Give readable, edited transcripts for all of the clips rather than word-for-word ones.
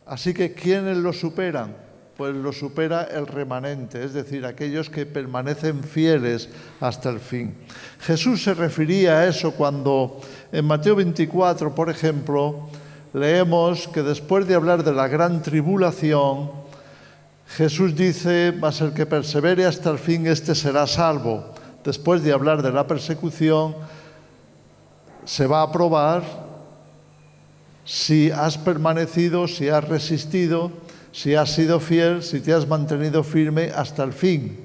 Así que, ¿quiénes lo superan? Pues lo supera el remanente, es decir, aquellos que permanecen fieles hasta el fin. Jesús se refería a eso cuando en Mateo 24, por ejemplo, leemos que después de hablar de la gran tribulación, Jesús dice: mas el que persevere hasta el fin, este será salvo. Después de hablar de la persecución, se va a probar si has permanecido, si has resistido, si has sido fiel, si te has mantenido firme hasta el fin.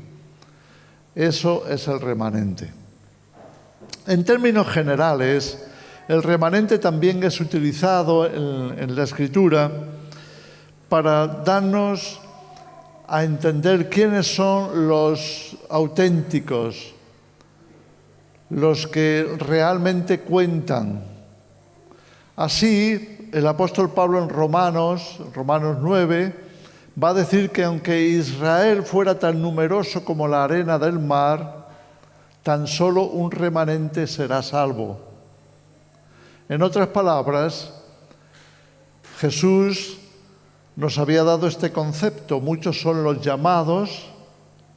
Eso es el remanente. En términos generales, el remanente también es utilizado en la Escritura para darnos a entender quiénes son los auténticos, los que realmente cuentan. Así, el apóstol Pablo en Romanos 9, va a decir que aunque Israel fuera tan numeroso como la arena del mar, tan solo un remanente será salvo. En otras palabras, Jesús nos había dado este concepto: muchos son los llamados,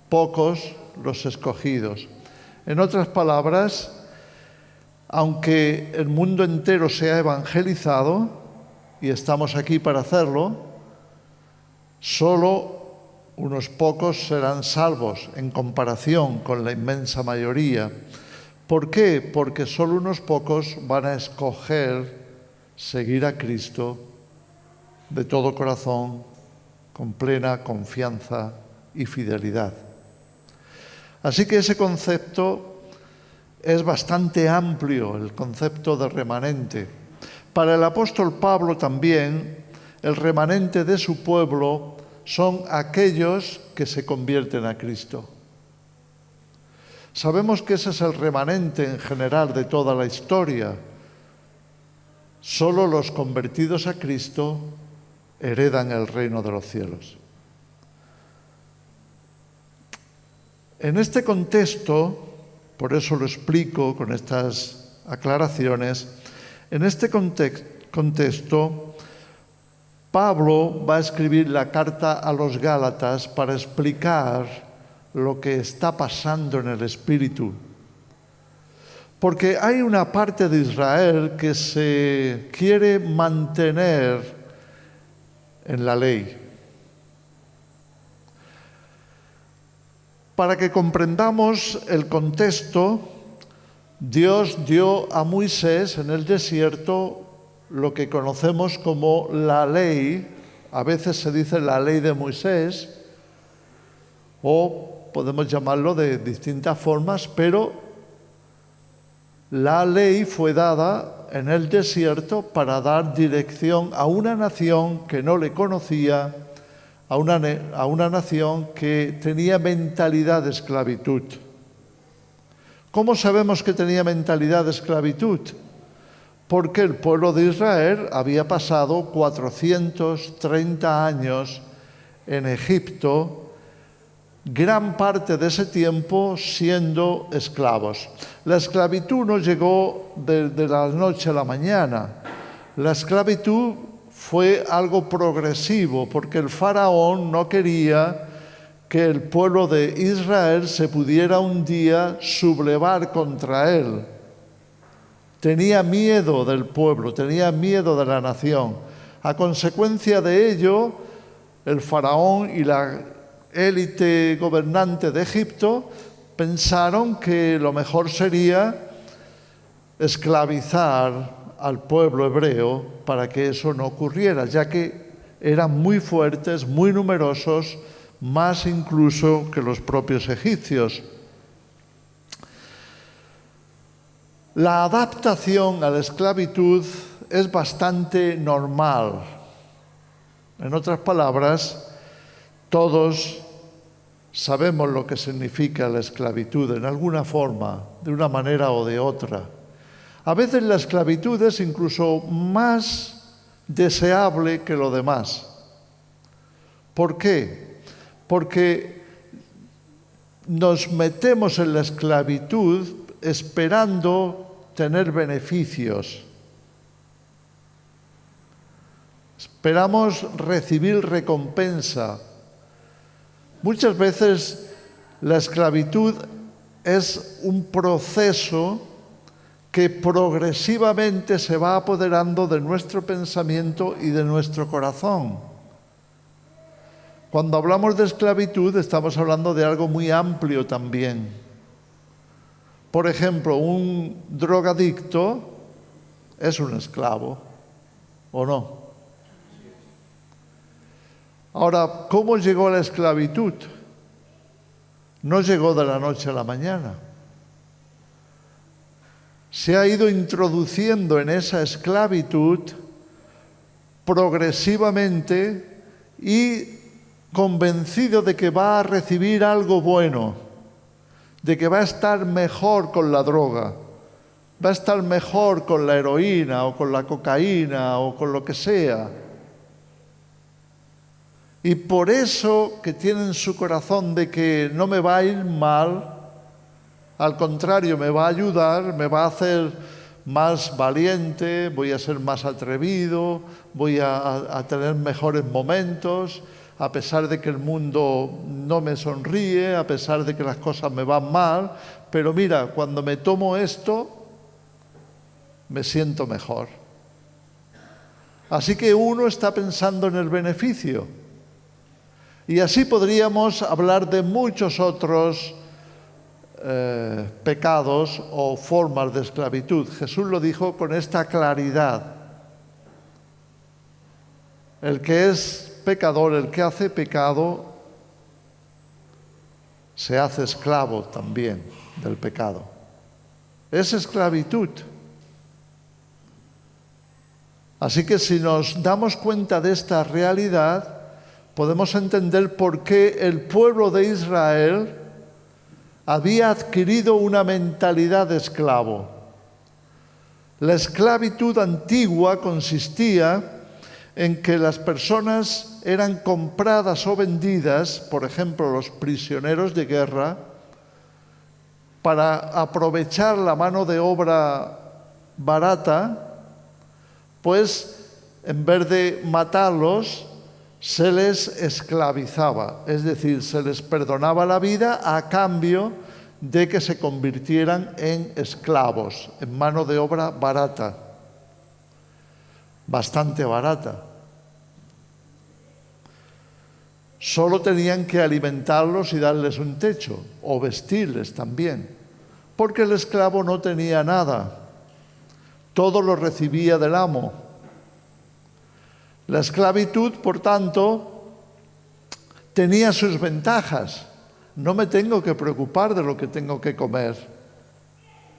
pocos los escogidos. En otras palabras, aunque el mundo entero sea evangelizado, y estamos aquí para hacerlo, solo unos pocos serán salvos en comparación con la inmensa mayoría. ¿Por qué? Porque solo unos pocos van a escoger seguir a Cristo de todo corazón, con plena confianza y fidelidad. Así que ese concepto es bastante amplio, el concepto de remanente. Para el apóstol Pablo también, el remanente de su pueblo son aquellos que se convierten a Cristo. Sabemos que ese es el remanente en general de toda la historia. Solo los convertidos a Cristo heredan el reino de los cielos. En este contexto, por eso lo explico con estas aclaraciones, en este contexto, Pablo va a escribir la carta a los Gálatas para explicar lo que está pasando en el Espíritu. Porque hay una parte de Israel que se quiere mantener en la ley. Para que comprendamos el contexto, Dios dio a Moisés en el desierto lo que conocemos como la ley. A veces se dice la ley de Moisés, o podemos llamarlo de distintas formas, pero la ley fue dada en el desierto para dar dirección a una nación que no le conocía, a una nación que tenía mentalidad de esclavitud. ¿Cómo sabemos que tenía mentalidad de esclavitud? Porque el pueblo de Israel había pasado 430 años en Egipto, gran parte de ese tiempo siendo esclavos. La esclavitud no llegó de la noche a la mañana. La esclavitud fue algo progresivo, porque el faraón no quería que el pueblo de Israel se pudiera un día sublevar contra él. Tenía miedo del pueblo, tenía miedo de la nación. A consecuencia de ello, el faraón y la élite gobernante de Egipto pensaron que lo mejor sería esclavizar al pueblo hebreo para que eso no ocurriera, ya que eran muy fuertes, muy numerosos, más incluso que los propios egipcios. La adaptación a la esclavitud es bastante normal. En otras palabras, todos sabemos lo que significa la esclavitud en alguna forma, de una manera o de otra. A veces la esclavitud es incluso más deseable que lo demás. ¿Por qué? Porque nos metemos en la esclavitud esperando tener beneficios. Esperamos recibir recompensa. Muchas veces la esclavitud es un proceso que progresivamente se va apoderando de nuestro pensamiento y de nuestro corazón. Cuando hablamos de esclavitud estamos hablando de algo muy amplio también. Por ejemplo, un drogadicto es un esclavo, ¿o no? Ahora, ¿cómo llegó a la esclavitud? No llegó de la noche a la mañana. Se ha ido introduciendo en esa esclavitud progresivamente y convencido de que va a recibir algo bueno, de que va a estar mejor con la droga, va a estar mejor con la heroína o con la cocaína o con lo que sea. Y por eso que tiene en su corazón de que no me va a ir mal, al contrario, me va a ayudar, me va a hacer más valiente, voy a ser más atrevido, voy a tener mejores momentos, a pesar de que el mundo no me sonríe, a pesar de que las cosas me van mal, pero mira, cuando me tomo esto, me siento mejor. Así que uno está pensando en el beneficio. Y así podríamos hablar de muchos otros pecados o formas de esclavitud. Jesús lo dijo con esta claridad. El que es pecador, el que hace pecado, se hace esclavo también del pecado. Es esclavitud. Así que si nos damos cuenta de esta realidad, podemos entender por qué el pueblo de Israel había adquirido una mentalidad de esclavo. La esclavitud antigua consistía en que las personas eran compradas o vendidas, por ejemplo, los prisioneros de guerra, para aprovechar la mano de obra barata, pues en vez de matarlos, se les esclavizaba, es decir, se les perdonaba la vida a cambio de que se convirtieran en esclavos, en mano de obra barata, bastante barata. Solo tenían que alimentarlos y darles un techo, o vestirles también, porque el esclavo no tenía nada, todo lo recibía del amo. La esclavitud, por tanto, tenía sus ventajas. No me tengo que preocupar de lo que tengo que comer,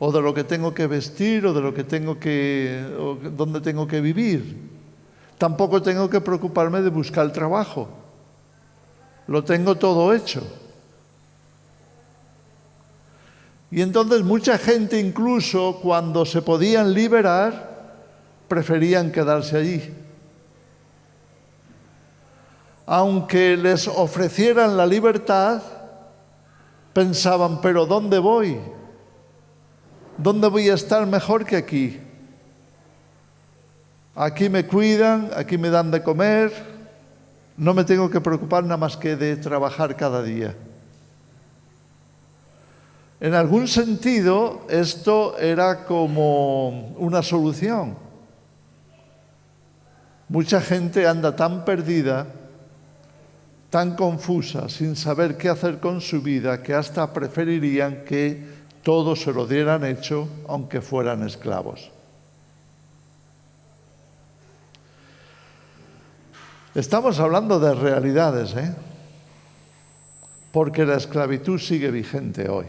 o de lo que tengo que vestir, o de lo que o dónde tengo que vivir. Tampoco tengo que preocuparme de buscar trabajo. Lo tengo todo hecho. Y entonces mucha gente, incluso cuando se podían liberar, preferían quedarse allí. Aunque les ofrecieran la libertad, pensaban, pero ¿dónde voy? ¿Dónde voy a estar mejor que aquí? Aquí me cuidan, aquí me dan de comer, no me tengo que preocupar nada más que de trabajar cada día. En algún sentido, esto era como una solución. Mucha gente anda tan perdida, tan confusa, sin saber qué hacer con su vida, que hasta preferirían que todo se lo dieran hecho, aunque fueran esclavos. Estamos hablando de realidades, porque la esclavitud sigue vigente hoy.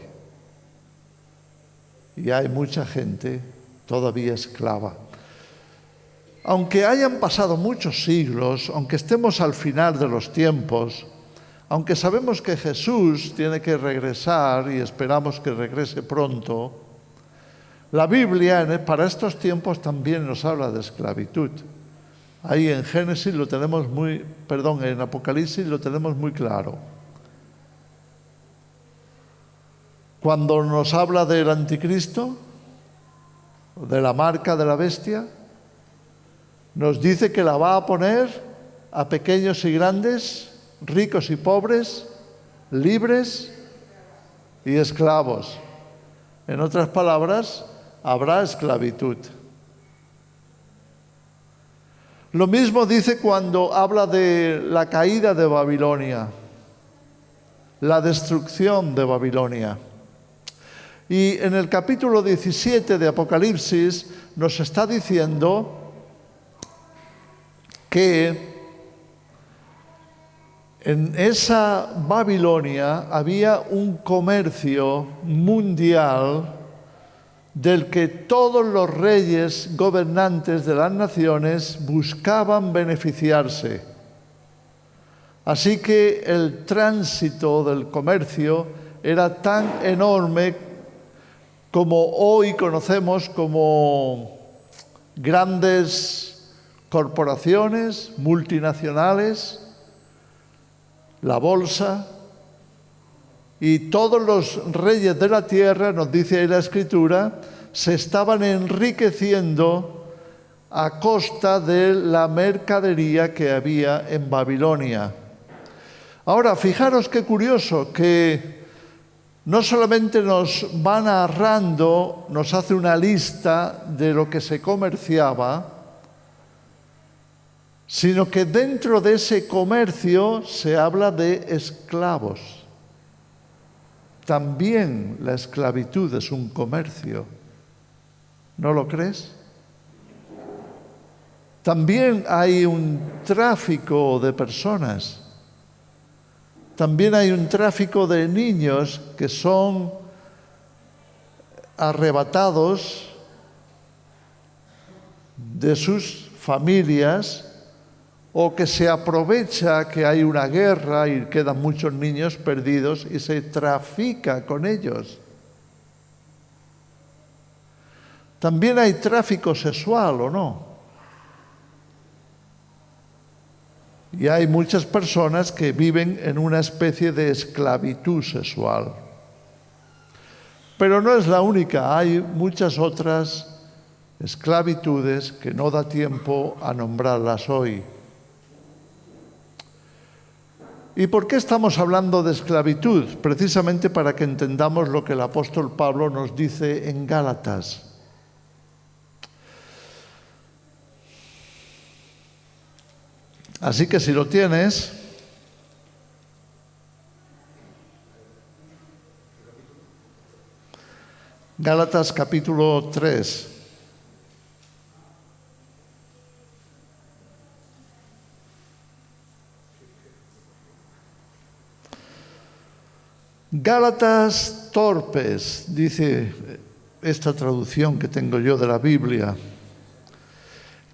Y hay mucha gente todavía esclava. Aunque hayan pasado muchos siglos, aunque estemos al final de los tiempos, aunque sabemos que Jesús tiene que regresar y esperamos que regrese pronto, la Biblia para estos tiempos también nos habla de esclavitud. Ahí en Génesis lo tenemos en Apocalipsis lo tenemos muy claro. Cuando nos habla del anticristo, de la marca de la bestia, Nos dice que la va a poner a pequeños y grandes, ricos y pobres, libres y esclavos. En otras palabras, habrá esclavitud. Lo mismo dice cuando habla de la caída de Babilonia, la destrucción de Babilonia. Y en el capítulo 17 de Apocalipsis nos está diciendo que en esa Babilonia había un comercio mundial del que todos los reyes gobernantes de las naciones buscaban beneficiarse. Así que el tránsito del comercio era tan enorme como hoy conocemos como grandes corporaciones multinacionales, la bolsa, y todos los reyes de la tierra, nos dice ahí la Escritura, se estaban enriqueciendo a costa de la mercadería que había en Babilonia. Ahora, fijaros qué curioso que no solamente nos va narrando, nos hace una lista de lo que se comerciaba, sino que dentro de ese comercio se habla de esclavos. También la esclavitud es un comercio. ¿No lo crees? También hay un tráfico de personas. También hay un tráfico de niños que son arrebatados de sus familias, o que se aprovecha que hay una guerra y quedan muchos niños perdidos y se trafica con ellos. También hay tráfico sexual, ¿o no? Y hay muchas personas que viven en una especie de esclavitud sexual. Pero no es la única, hay muchas otras esclavitudes que no da tiempo a nombrarlas hoy. ¿Y por qué estamos hablando de esclavitud? Precisamente para que entendamos lo que el apóstol Pablo nos dice en Gálatas. Así que si lo tienes, Gálatas capítulo 3. Gálatas torpes, dice esta traducción que tengo yo de la Biblia.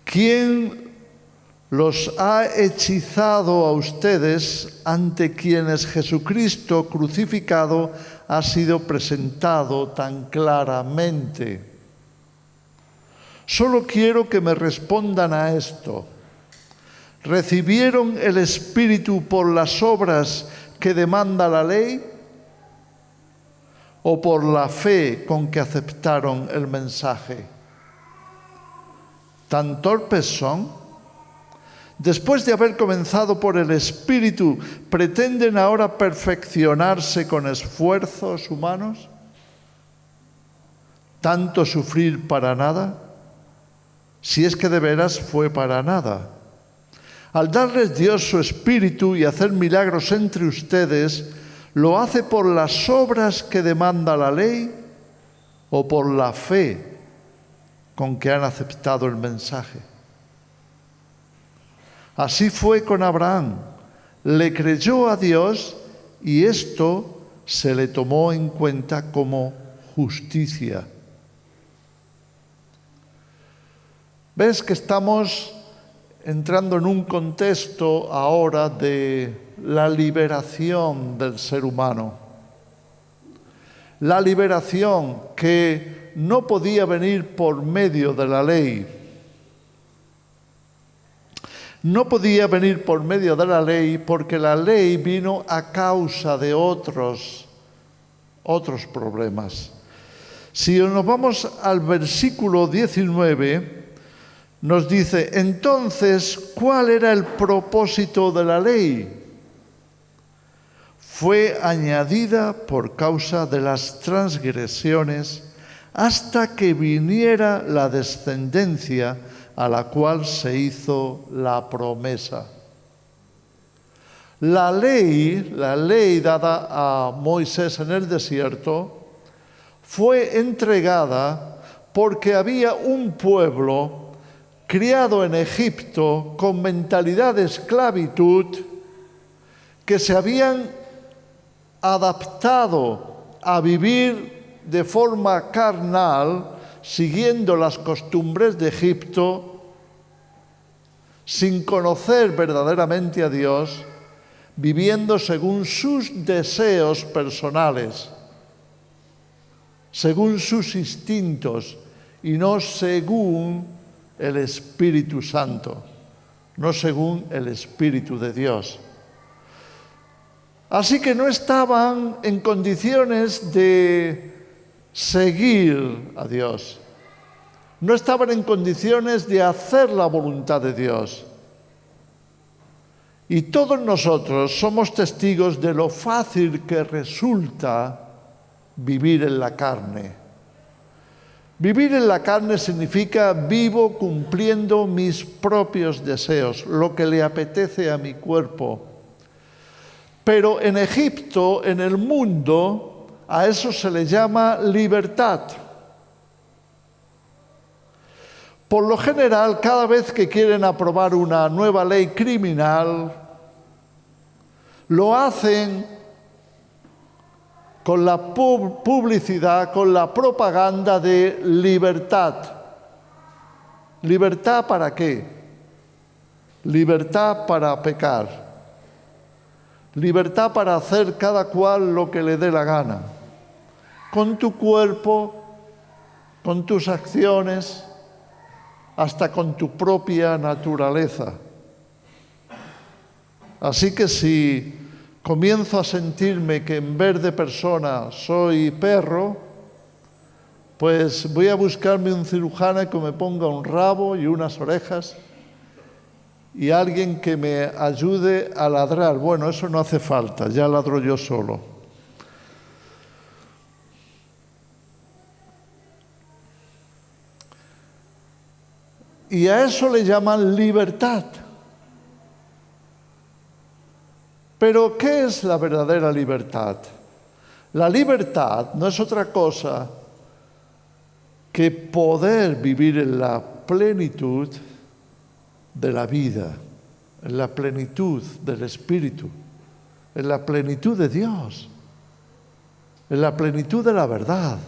¿Quién los ha hechizado a ustedes ante quienes Jesucristo crucificado ha sido presentado tan claramente? Solo quiero que me respondan a esto. ¿Recibieron el Espíritu por las obras que demanda la ley o por la fe con que aceptaron el mensaje? ¿Tan torpes son? Después de haber comenzado por el Espíritu, ¿pretenden ahora perfeccionarse con esfuerzos humanos? ¿Tanto sufrir para nada? Si es que de veras fue para nada. Al darles Dios su Espíritu y hacer milagros entre ustedes, ¿lo hace por las obras que demanda la ley o por la fe con que han aceptado el mensaje? Así fue con Abraham. Le creyó a Dios y esto se le tomó en cuenta como justicia. ¿Ves que estamos entrando en un contexto ahora de la liberación del ser humano? La liberación que no podía venir por medio de la ley. No podía venir por medio de la ley porque la ley vino a causa de otros problemas. Si nos vamos al versículo 19, nos dice, entonces, ¿cuál era el propósito de la ley? Fue añadida por causa de las transgresiones hasta que viniera la descendencia a la cual se hizo la promesa. La ley dada a Moisés en el desierto, fue entregada porque había un pueblo criado en Egipto con mentalidad de esclavitud que se habían adaptado a vivir de forma carnal, siguiendo las costumbres de Egipto, sin conocer verdaderamente a Dios, viviendo según sus deseos personales, según sus instintos y no según el Espíritu Santo, no según el Espíritu de Dios. Así que no estaban en condiciones de seguir a Dios. No estaban en condiciones de hacer la voluntad de Dios. Y todos nosotros somos testigos de lo fácil que resulta vivir en la carne. Vivir en la carne significa vivo cumpliendo mis propios deseos, lo que le apetece a mi cuerpo. Pero en Egipto, en el mundo, a eso se le llama libertad. Por lo general, cada vez que quieren aprobar una nueva ley criminal, lo hacen con la publicidad, con la propaganda de libertad. ¿Libertad para qué? Libertad para pecar. Libertad para hacer cada cual lo que le dé la gana. Con tu cuerpo, con tus acciones, hasta con tu propia naturaleza. Así que si comienzo a sentirme que en vez de persona soy perro, pues voy a buscarme un cirujano que me ponga un rabo y unas orejas y alguien que me ayude a ladrar. Bueno, eso no hace falta, ya ladro yo solo. Y a eso le llaman libertad. Pero, ¿qué es la verdadera libertad? La libertad no es otra cosa que poder vivir en la plenitud de la vida, en la plenitud del Espíritu, en la plenitud de Dios, en la plenitud de la verdad,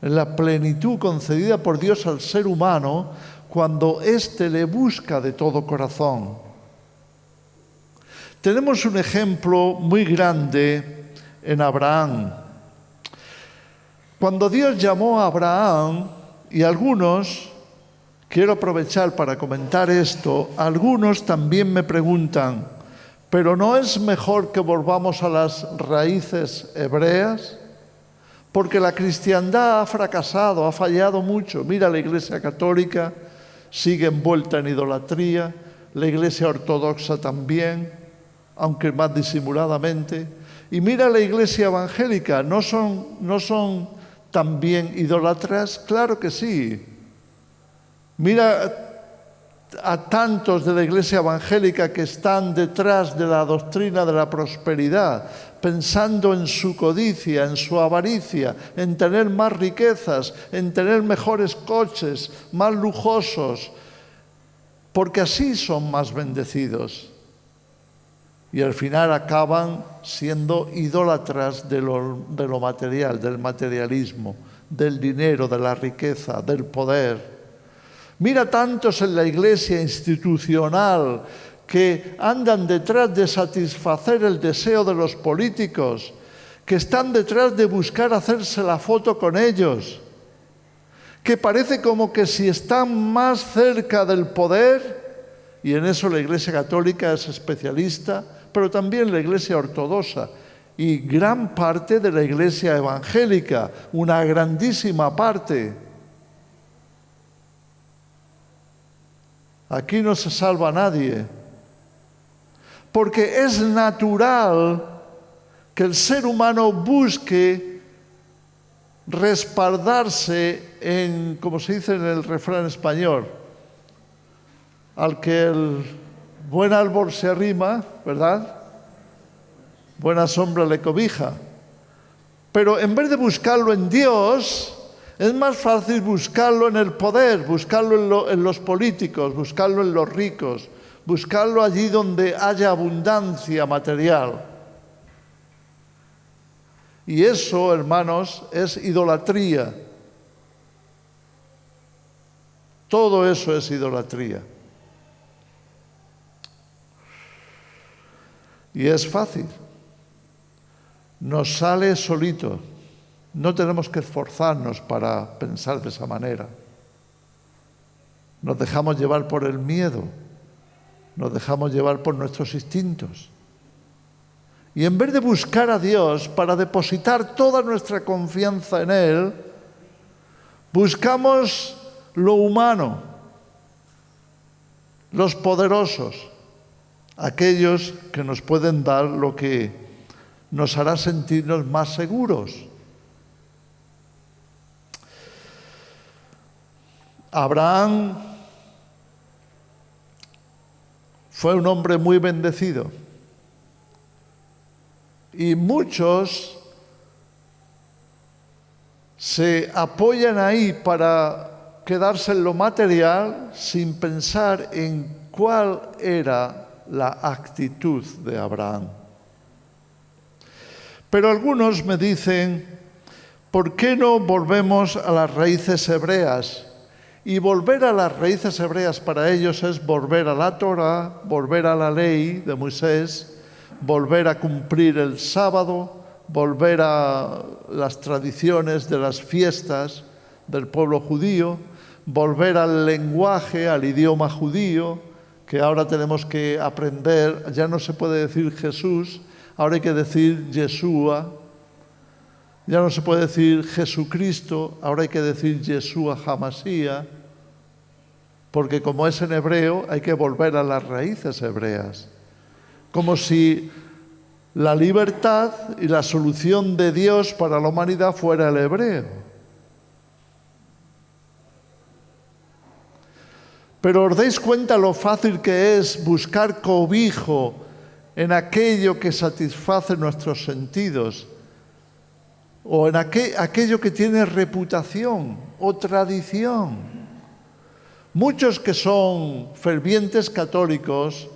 en la plenitud concedida por Dios al ser humano cuando éste le busca de todo corazón. Tenemos un ejemplo muy grande en Abraham. Cuando Dios llamó a Abraham, y algunos, quiero aprovechar para comentar esto, algunos también me preguntan, ¿pero no es mejor que volvamos a las raíces hebreas? Porque la cristiandad ha fracasado, ha fallado mucho. Mira, la Iglesia Católica sigue envuelta en idolatría, la Iglesia Ortodoxa también, aunque más disimuladamente. Y mira la Iglesia Evangélica, ¿no son también idólatras? Claro que sí. Mira a tantos de la Iglesia Evangélica que están detrás de la doctrina de la prosperidad, pensando en su codicia, en su avaricia, en tener más riquezas, en tener mejores coches, más lujosos, porque así son más bendecidos. Y al final acaban siendo idólatras de lo material, del materialismo, del dinero, de la riqueza, del poder. Mira tantos en la iglesia institucional que andan detrás de satisfacer el deseo de los políticos, que están detrás de buscar hacerse la foto con ellos, que parece como que si están más cerca del poder, y en eso la Iglesia Católica es especialista, pero también la Iglesia Ortodoxa y gran parte de la Iglesia Evangélica, una grandísima parte. Aquí no se salva a nadie. Porque es natural que el ser humano busque respaldarse en, como se dice en el refrán español, al que el buen árbol se arrima, ¿verdad? Buena sombra le cobija. Pero en vez de buscarlo en Dios, es más fácil buscarlo en el poder, buscarlo en los políticos, buscarlo en los ricos, buscarlo allí donde haya abundancia material. Y eso, hermanos, es idolatría. Todo eso es idolatría. Y es fácil. Nos sale solito. No tenemos que esforzarnos para pensar de esa manera. Nos dejamos llevar por el miedo. Nos dejamos llevar por nuestros instintos. Y en vez de buscar a Dios para depositar toda nuestra confianza en Él, buscamos lo humano, los poderosos, aquellos que nos pueden dar lo que nos hará sentirnos más seguros. Abraham fue un hombre muy bendecido. Y muchos se apoyan ahí para quedarse en lo material sin pensar en cuál era la actitud de Abraham. Pero algunos me dicen, ¿por qué no volvemos a las raíces hebreas? Y volver a las raíces hebreas para ellos es volver a la Torá, volver a la ley de Moisés, volver a cumplir el sábado, volver a las tradiciones de las fiestas del pueblo judío, volver al lenguaje, al idioma judío, que ahora tenemos que aprender. Ya no se puede decir Jesús, ahora hay que decir Yeshua. Ya no se puede decir Jesucristo, ahora hay que decir Yeshua HaMashiach, porque como es en hebreo, hay que volver a las raíces hebreas. Como si la libertad y la solución de Dios para la humanidad fuera el hebreo. Pero os dais cuenta lo fácil que es buscar cobijo en aquello que satisface nuestros sentidos, o en aquello que tiene reputación o tradición. Muchos que son fervientes católicos,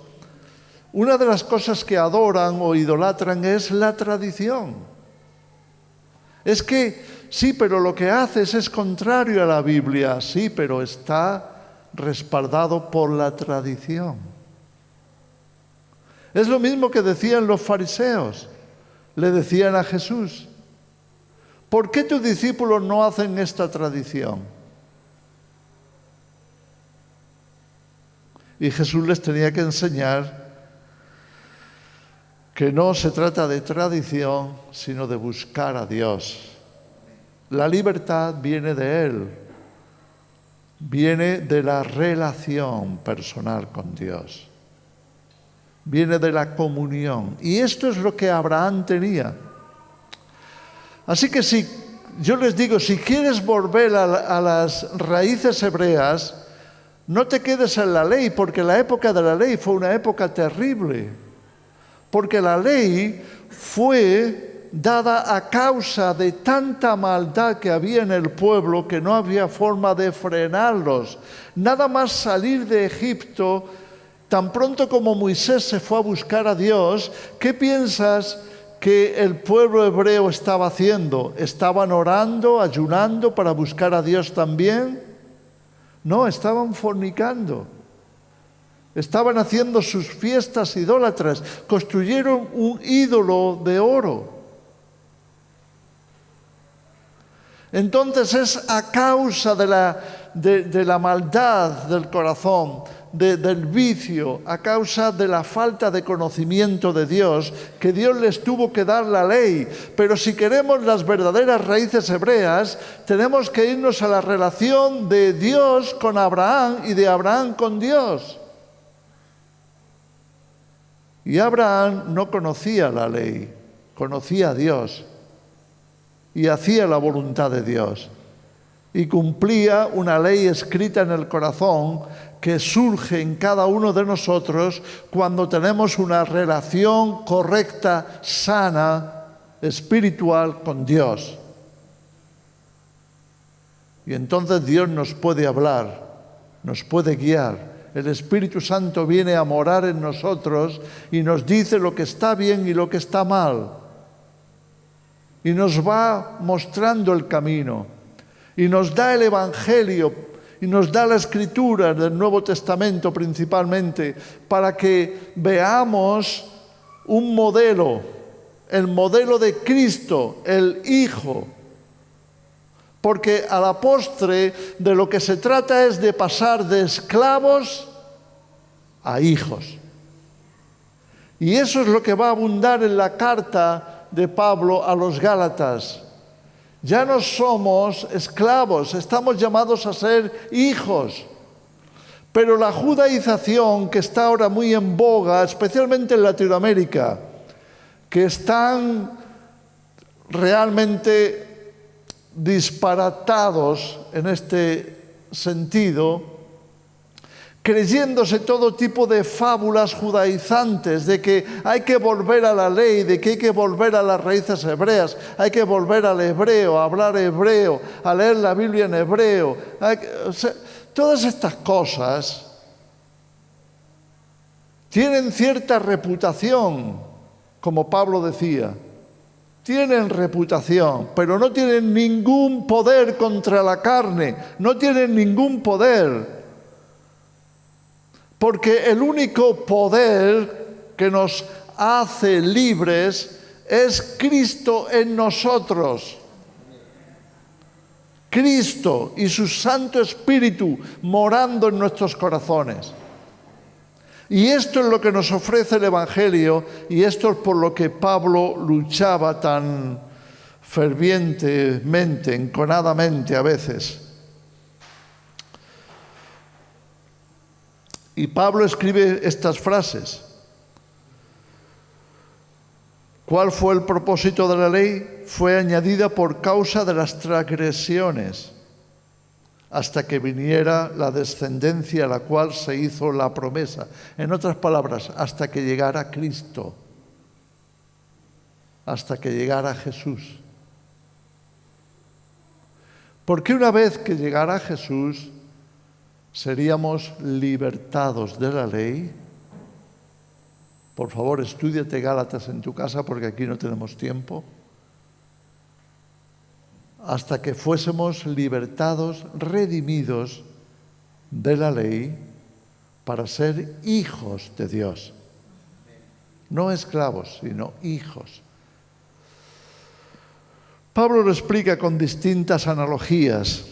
una de las cosas que adoran o idolatran es la tradición. Es que, sí, pero lo que haces es contrario a la Biblia. Sí, pero está respaldado por la tradición. Es lo mismo que decían los fariseos. Le decían a Jesús, ¿por qué tus discípulos no hacen esta tradición? Y Jesús les tenía que enseñar que no se trata de tradición, sino de buscar a Dios. La libertad viene de Él, viene de la relación personal con Dios, viene de la comunión. Y esto es lo que Abraham tenía. Así que yo les digo, si quieres volver a las raíces hebreas, no te quedes en la ley, porque la época de la ley fue una época terrible. Porque la ley fue dada a causa de tanta maldad que había en el pueblo que no había forma de frenarlos. Nada más salir de Egipto, tan pronto como Moisés se fue a buscar a Dios, ¿qué piensas que el pueblo hebreo estaba haciendo? ¿Estaban orando, ayunando para buscar a Dios también? No, estaban fornicando. Estaban haciendo sus fiestas idólatras. Construyeron un ídolo de oro. Entonces es a causa de la maldad del corazón, del vicio, a causa de la falta de conocimiento de Dios, que Dios les tuvo que dar la ley. Pero si queremos las verdaderas raíces hebreas, tenemos que irnos a la relación de Dios con Abraham y de Abraham con Dios. Y Abraham no conocía la ley, conocía a Dios y hacía la voluntad de Dios. Y cumplía una ley escrita en el corazón que surge en cada uno de nosotros cuando tenemos una relación correcta, sana, espiritual con Dios. Y entonces Dios nos puede hablar, nos puede guiar. El Espíritu Santo viene a morar en nosotros y nos dice lo que está bien y lo que está mal. Y nos va mostrando el camino. Y nos da el Evangelio y nos da la Escritura del Nuevo Testamento principalmente para que veamos un modelo, el modelo de Cristo, el Hijo. Porque a la postre de lo que se trata es de pasar de esclavos a hijos. Y eso es lo que va a abundar en la carta de Pablo a los Gálatas. Ya no somos esclavos, estamos llamados a ser hijos. Pero la judaización, que está ahora muy en boga, especialmente en Latinoamérica, que están realmente disparatados en este sentido, creyéndose todo tipo de fábulas judaizantes, de que hay que volver a la ley, de que hay que volver a las raíces hebreas, hay que volver al hebreo, a hablar hebreo, a leer la Biblia en hebreo. Todas estas cosas tienen cierta reputación, como Pablo decía. Tienen reputación, pero no tienen ningún poder contra la carne, no tienen ningún poder. Porque el único poder que nos hace libres es Cristo en nosotros. Cristo y su Santo Espíritu morando en nuestros corazones. Y esto es lo que nos ofrece el Evangelio, y esto es por lo que Pablo luchaba tan fervientemente, enconadamente a veces. Y Pablo escribe estas frases. ¿Cuál fue el propósito de la ley? Fue añadida por causa de las transgresiones, hasta que viniera la descendencia a la cual se hizo la promesa. En otras palabras, hasta que llegara Cristo, hasta que llegara Jesús. Porque una vez que llegara Jesús, seríamos libertados de la ley. Por favor, estúdiate Gálatas en tu casa porque aquí no tenemos tiempo. Hasta que fuésemos libertados, redimidos de la ley para ser hijos de Dios. No esclavos, sino hijos. Pablo lo explica con distintas analogías.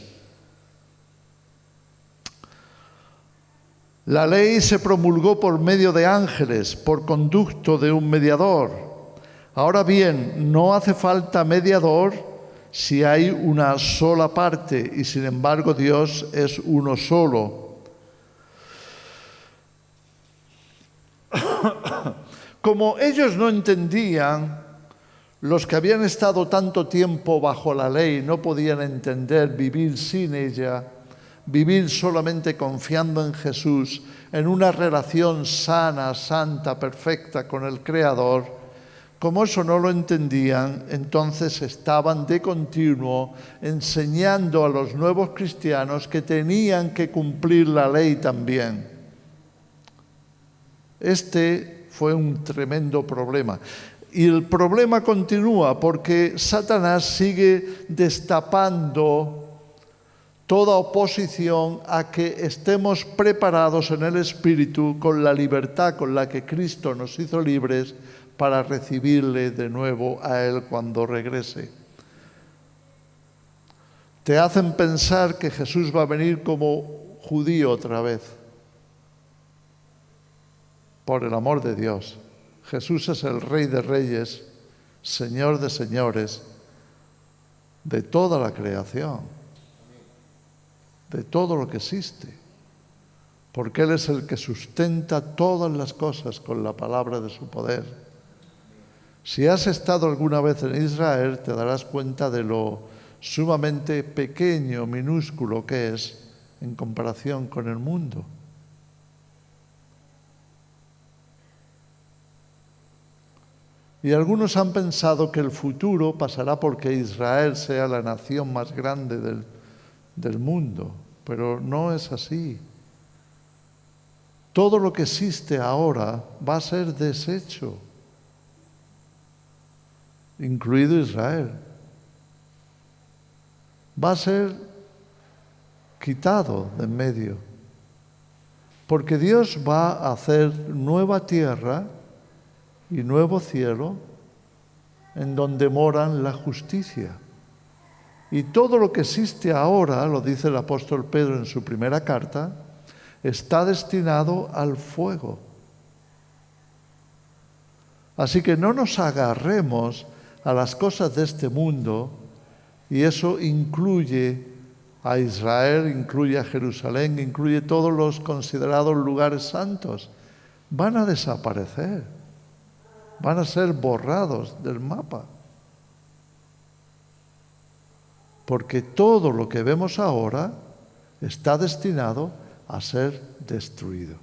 La ley se promulgó por medio de ángeles, por conducto de un mediador. Ahora bien, no hace falta mediador si hay una sola parte, y sin embargo Dios es uno solo. Como ellos no entendían, los que habían estado tanto tiempo bajo la ley no podían entender vivir sin ella, vivir solamente confiando en Jesús, en una relación sana, santa, perfecta con el Creador. Como eso no lo entendían, entonces estaban de continuo enseñando a los nuevos cristianos que tenían que cumplir la ley también. Este fue un tremendo problema. Y el problema continúa porque Satanás sigue destapando toda oposición a que estemos preparados en el Espíritu con la libertad con la que Cristo nos hizo libres para recibirle de nuevo a Él cuando regrese. Te hacen pensar que Jesús va a venir como judío otra vez. por el amor de Dios. Jesús es el Rey de Reyes, Señor de señores, de toda la creación, de todo lo que existe, porque Él es el que sustenta todas las cosas con la palabra de su poder. Si has estado alguna vez en Israel, te darás cuenta de lo sumamente pequeño, minúsculo que es en comparación con el mundo. Y algunos han pensado que el futuro pasará porque Israel sea la nación más grande del mundo, pero no es así. Todo lo que existe ahora va a ser deshecho, incluido Israel. Va a ser quitado de en medio, porque Dios va a hacer nueva tierra y nuevo cielo en donde moran la justicia. Y todo lo que existe ahora, lo dice el apóstol Pedro en su primera carta, está destinado al fuego. Así que no nos agarremos a las cosas de este mundo, y eso incluye a Israel, incluye a Jerusalén, incluye todos los considerados lugares santos. Van a desaparecer, van a ser borrados del mapa. Porque todo lo que vemos ahora está destinado a ser destruido.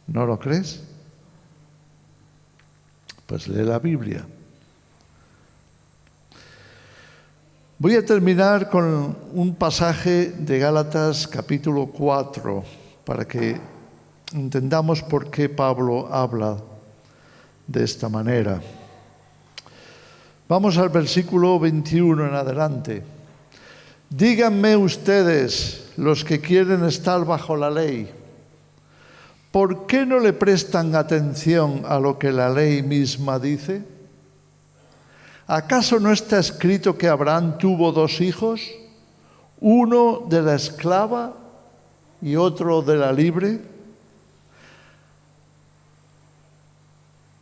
¿No lo crees? Pues lee la Biblia. Voy a terminar con un pasaje de Gálatas capítulo 4 para que entendamos por qué Pablo habla de esta manera. Vamos al versículo 21 en adelante. Díganme ustedes, los que quieren estar bajo la ley, ¿por qué no le prestan atención a lo que la ley misma dice? ¿Acaso no está escrito que Abraham tuvo 2 hijos, uno de la esclava y otro de la libre?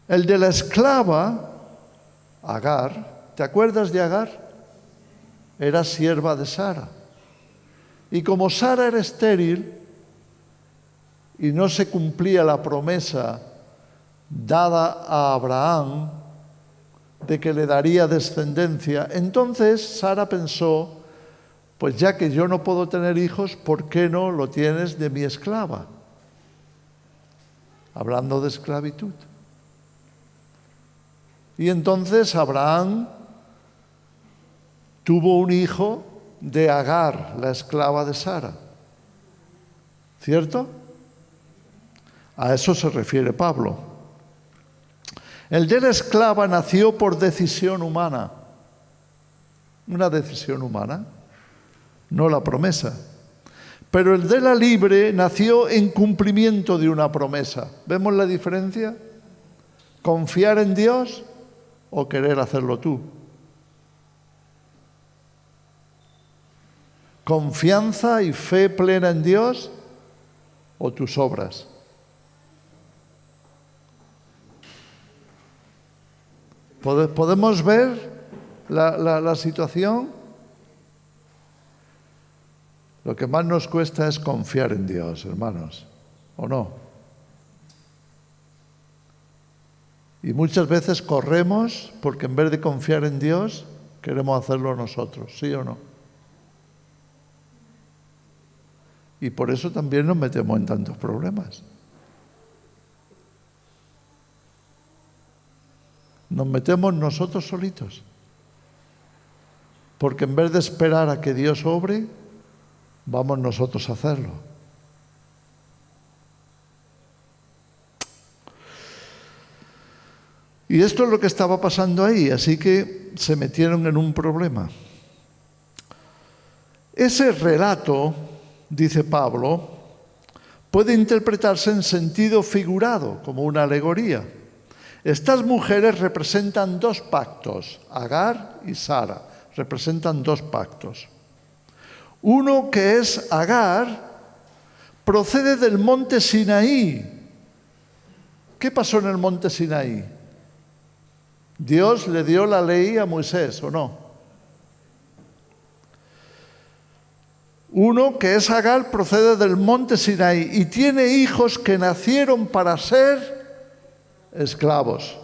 El de la esclava, Agar, ¿te acuerdas de Agar? Era sierva de Sara. Y como Sara era estéril y no se cumplía la promesa dada a Abraham de que le daría descendencia, entonces Sara pensó, pues ya que yo no puedo tener hijos, ¿por qué no lo tienes de mi esclava? Hablando de esclavitud. Y entonces Abraham tuvo un hijo de Agar, la esclava de Sara. ¿Cierto? A eso se refiere Pablo. El de la esclava nació por decisión humana. Una decisión humana, no la promesa. Pero el de la libre nació en cumplimiento de una promesa. ¿Vemos la diferencia? ¿Confiar en Dios o querer hacerlo tú? ¿Confianza y fe plena en Dios o tus obras? ¿Podemos ver la situación? Lo que más nos cuesta es confiar en Dios, hermanos, ¿o no? Y muchas veces corremos porque en vez de confiar en Dios, queremos hacerlo nosotros, ¿sí o no? Y por eso también nos metemos en tantos problemas. Nos metemos nosotros solitos. Porque en vez de esperar a que Dios obre, vamos nosotros a hacerlo. Y esto es lo que estaba pasando ahí, así que se metieron en un problema. Ese relato, dice Pablo, puede interpretarse en sentido figurado, como una alegoría. Estas mujeres representan 2 pactos, Agar y Sara, representan 2 pactos. Uno que es Agar procede del monte Sinaí. ¿Qué pasó en el monte Sinaí? Dios le dio la ley a Moisés, ¿o no? Uno, que es Agar, procede del monte Sinaí y tiene hijos que nacieron para ser esclavos.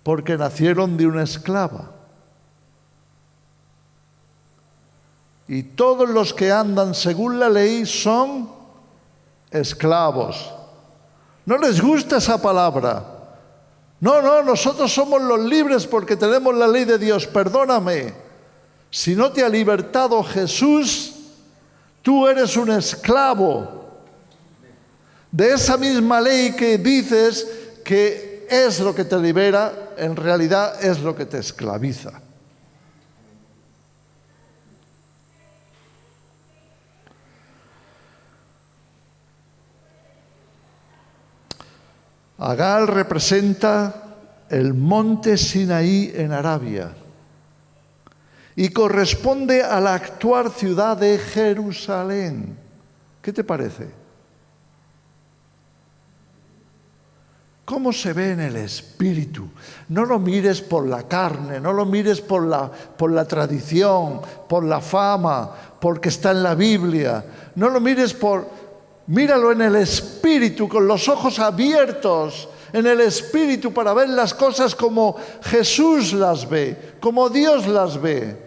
Porque nacieron de una esclava. Y todos los que andan según la ley son esclavos. ¿No les gusta esa palabra? No, nosotros somos los libres porque tenemos la ley de Dios. Perdóname, si no te ha libertado Jesús, tú eres un esclavo de esa misma ley que dices que es lo que te libera. En realidad es lo que te esclaviza. Agar representa el monte Sinaí en Arabia y corresponde a la actual ciudad de Jerusalén. ¿Qué te parece? ¿Cómo se ve en el espíritu? No lo mires por la carne, no lo mires por la tradición, por la fama, porque está en la Biblia. No lo mires míralo en el espíritu, con los ojos abiertos, en el espíritu, para ver las cosas como Jesús las ve, como Dios las ve.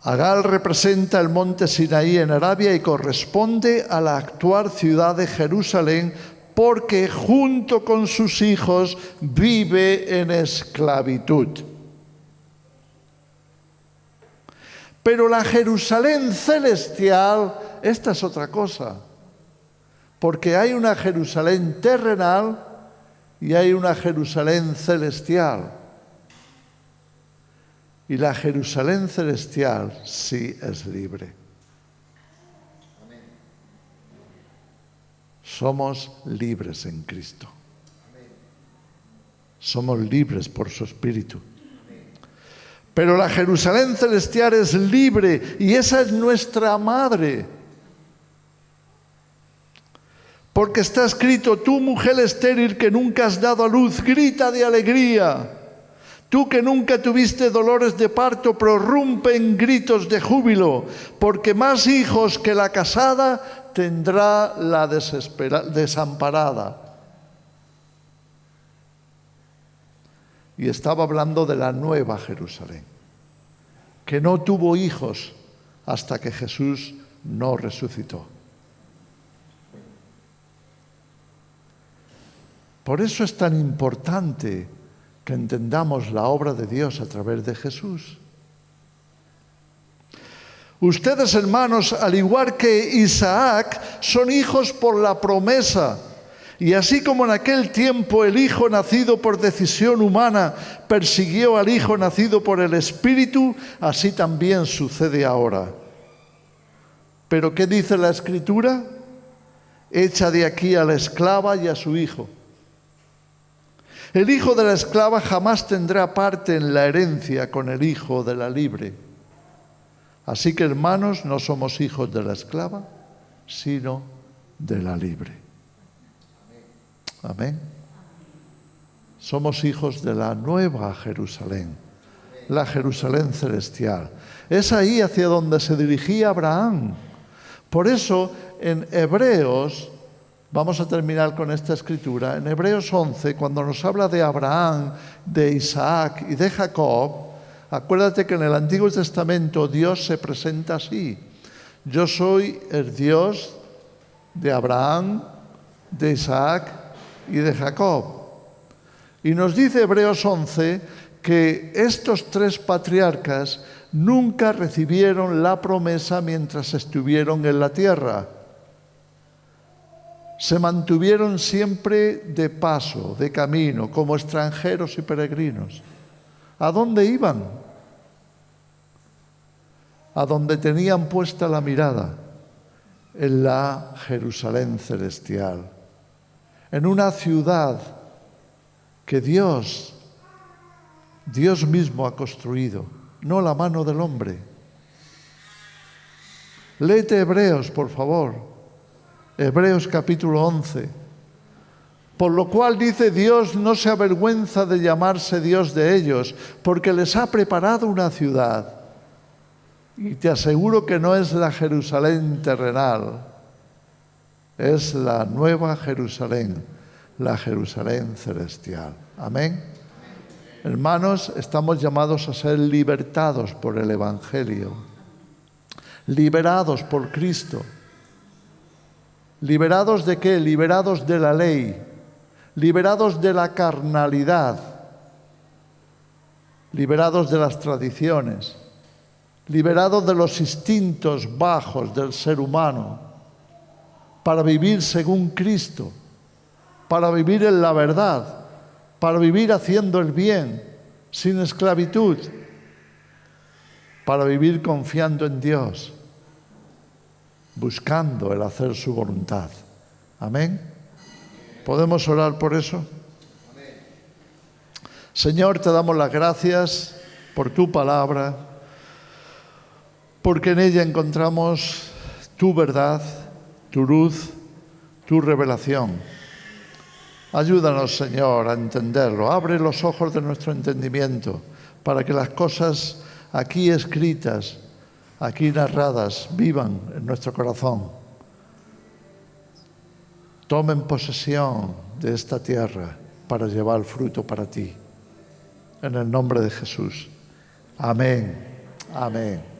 Agar representa el monte Sinaí en Arabia y corresponde a la actual ciudad de Jerusalén porque junto con sus hijos vive en esclavitud. Pero la Jerusalén celestial, esta es otra cosa, porque hay una Jerusalén terrenal y hay una Jerusalén celestial. Y la Jerusalén celestial sí es libre. Somos libres en Cristo. Somos libres por su Espíritu. Pero la Jerusalén celestial es libre y esa es nuestra madre. Porque está escrito: tú, mujer estéril que nunca has dado a luz, grita de alegría. Tú que nunca tuviste dolores de parto, prorrumpe en gritos de júbilo, porque más hijos que la casada tendrá la desamparada. Y estaba hablando de la nueva Jerusalén, que no tuvo hijos hasta que Jesús no resucitó. Por eso es tan importante que entendamos la obra de Dios a través de Jesús. Ustedes, hermanos, al igual que Isaac, son hijos por la promesa. Y así como en aquel tiempo el hijo nacido por decisión humana persiguió al hijo nacido por el Espíritu, así también sucede ahora. ¿Pero qué dice la Escritura? Echa de aquí a la esclava y a su hijo. El hijo de la esclava jamás tendrá parte en la herencia con el hijo de la libre. Así que, hermanos, no somos hijos de la esclava, sino de la libre. Amén. Somos hijos de la nueva Jerusalén, la Jerusalén celestial. Es ahí hacia donde se dirigía Abraham. Por eso, en Hebreos, vamos a terminar con esta escritura. En Hebreos 11, cuando nos habla de Abraham, de Isaac y de Jacob, acuérdate que en el Antiguo Testamento Dios se presenta así: yo soy el Dios de Abraham, de Isaac y de Jacob. Y nos dice Hebreos 11 que estos tres patriarcas nunca recibieron la promesa mientras estuvieron en la tierra. Se mantuvieron siempre de paso, de camino, como extranjeros y peregrinos. ¿A dónde iban? a donde tenían puesta la mirada, en la Jerusalén celestial, en una ciudad que Dios mismo ha construido, no la mano del hombre. Léete Hebreos, por favor. Hebreos capítulo 11. Por lo cual dice: Dios no se avergüenza de llamarse Dios de ellos, porque les ha preparado una ciudad. Y te aseguro que no es la Jerusalén terrenal, es la nueva Jerusalén, la Jerusalén celestial. Amén. Hermanos, estamos llamados a ser libertados por el Evangelio, liberados por Cristo. ¿Liberados de qué? Liberados de la ley, liberados de la carnalidad, liberados de las tradiciones, liberados de los instintos bajos del ser humano, para vivir según Cristo, para vivir en la verdad, para vivir haciendo el bien, sin esclavitud, para vivir confiando en Dios, buscando el hacer su voluntad. Amén. ¿Podemos orar por eso? Señor, te damos las gracias por tu palabra, porque en ella encontramos tu verdad, tu luz, tu revelación. Ayúdanos, Señor, a entenderlo. Abre los ojos de nuestro entendimiento para que las cosas aquí escritas, aquí narradas, vivan en nuestro corazón. Tomen posesión de esta tierra para llevar fruto para ti. En el nombre de Jesús. Amén. Amén.